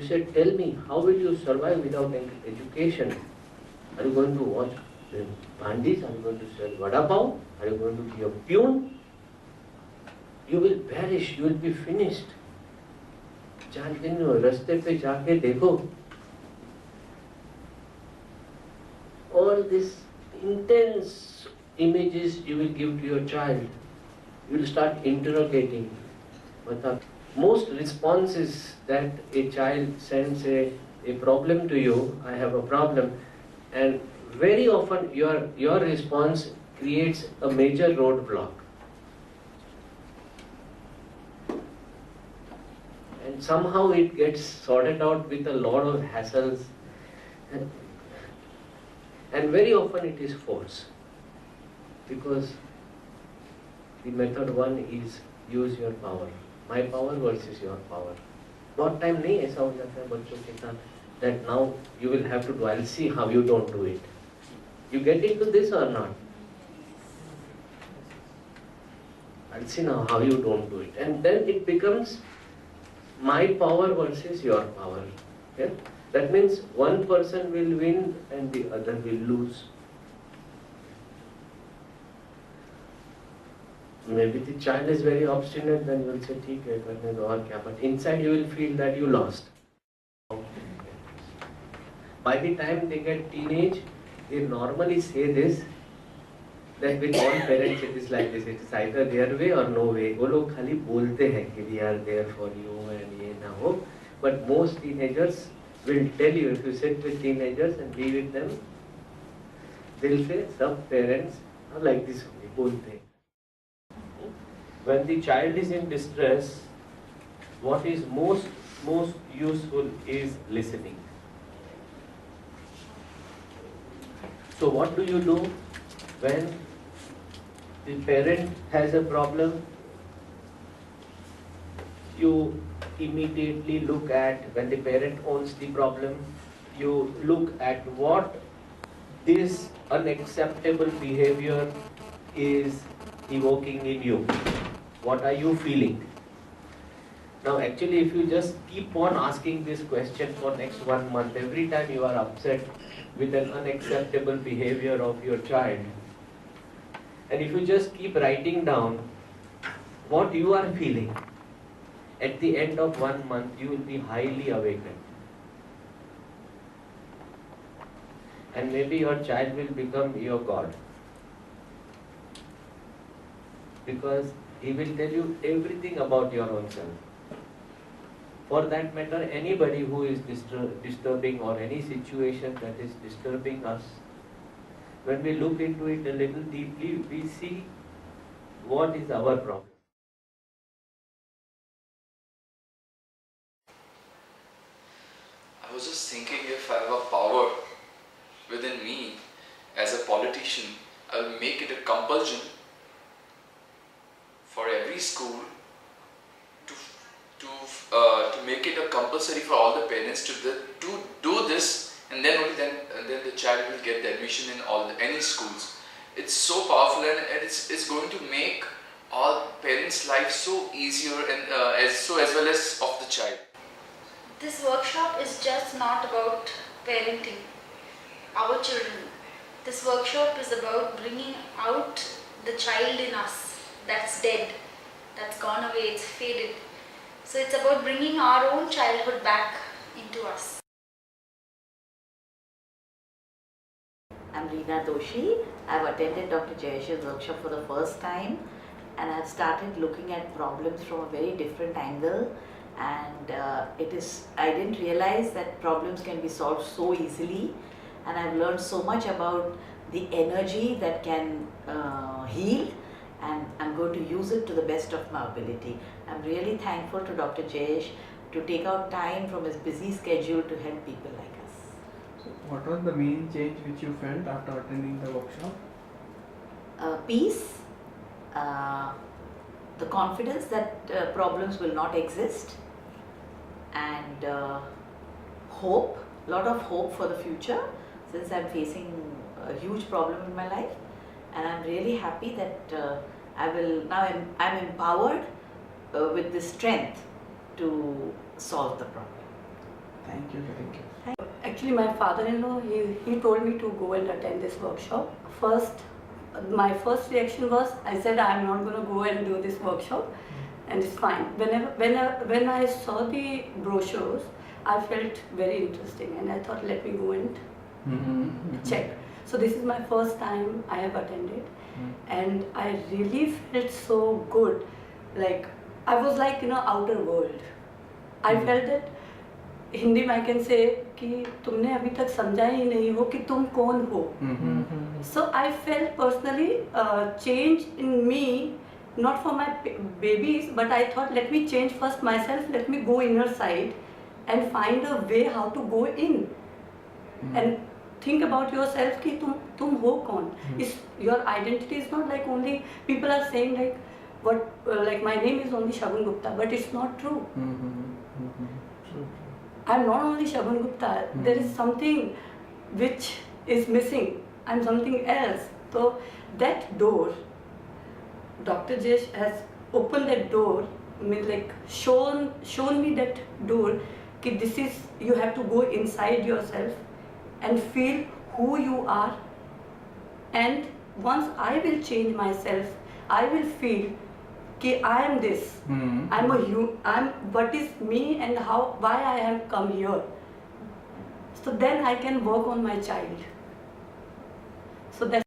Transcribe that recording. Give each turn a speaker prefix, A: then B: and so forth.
A: You said, tell me, how will you survive without education? Are you going to watch the bandits? Are you going to sell vada pav? Are you going to be a peon? You will perish, you will be finished. 4 दिन रास्ते पे जाके देखो. All these intense images you will give to your child. You will start interrogating. Most responses that a child sends a problem to you, I have a problem, and very often your response creates a major roadblock. And somehow it gets sorted out with a lot of hassles. And very often it is false. Because the method 1 is use your power. My power versus your power. बहुत time नहीं ऐसा हो जाता है बच्चों के साथ that now you will have to do. I'll see how you don't do it. You get into this or not? I'll see now how you don't do it. And then it becomes my power versus your power. Okay? That means one person will win and the other will lose. Maybe the child is very obstinate, then you will say, ठीक है करने दो और क्या, but inside you will feel that you lost. By the time they get teenage, they normally say this, that with all parents it is like this, it is either their way or no way. वो लोग खाली बोलते हैं कि we are there for you and ये ना हो, but most teenagers will tell you, if you sit with teenagers and be with them, they'll say some parents are like this only, बोलते हैं. When the child is in distress, what is most useful is listening. So what do you do when the parent has a problem? You immediately look at, when the parent owns the problem, you look at what this unacceptable behavior is evoking in you. What are you feeling? Now actually if you just keep on asking this question for next 1 month, every time you are upset with an unacceptable behavior of your child, and if you just keep writing down what you are feeling, at the end of 1 month you will be highly awakened. And maybe your child will become your God. Because he will tell you everything about your own self. For that matter, anybody who is disturbing or any situation that is disturbing us, when we look into it a little deeply, we see what is our problem.
B: I was just thinking, if I have a power within me as a politician, I will make it a compulsion for every school to make it a compulsory for all the parents to do this, and then only then the child will get the admission in any schools. It's so powerful, and it's going to make all parents' life so easier, and as well as of the child.
C: This workshop is just not about parenting our children. This workshop is about bringing out the child in us that's dead, that's gone away, it's faded. So it's about bringing our own childhood back into us.
D: I'm Reena Doshi. I've attended Dr. Jayesh's workshop for the first time, and I've started looking at problems from a very different angle. And I didn't realize that problems can be solved so easily, and I've learned so much about the energy that can heal, and I'm going to use it to the best of my ability. I'm really thankful to Dr. Jayesh to take out time from his busy schedule to help people like us.
E: So what was the main change which you felt after attending the workshop?
D: Peace, the confidence that problems will not exist, and hope, a lot of hope for the future, since I'm facing a huge problem in my life. And I'm really happy that I'm empowered with the strength to solve the problem.
E: Thank you. Thank you.
F: Actually, my father-in-law, he told me to go and attend this workshop. My first reaction was, I said, I'm not going to go and do this workshop, and it's fine. When I saw the brochures, I felt very interesting, and I thought, let me go and check. So this is my first time I have attended, and I really felt so good. Like I was like outer world. I felt that Hindi में I can say कि तुमने अभी तक समझा ही नहीं हो कि तुम कौन हो. So I felt personally change in me, not for my babies, but I thought let me change first myself. Let me go inner side and find a way how to go in and think about yourself कि तुम हो कौन. Your identity is not like only people are saying like what like my name is only Shagun Gupta, but it's not true. I'm not only Shagun Gupta. There is something which is missing. I'm something else. So that door, Dr. Jayesh has opened that door, means like shown me that door. Ki this is, you have to go inside yourself and feel who you are. And once I will change myself, I will feel कि I am this. I'm what is me and why I have come here. So then I can work on my child. So that's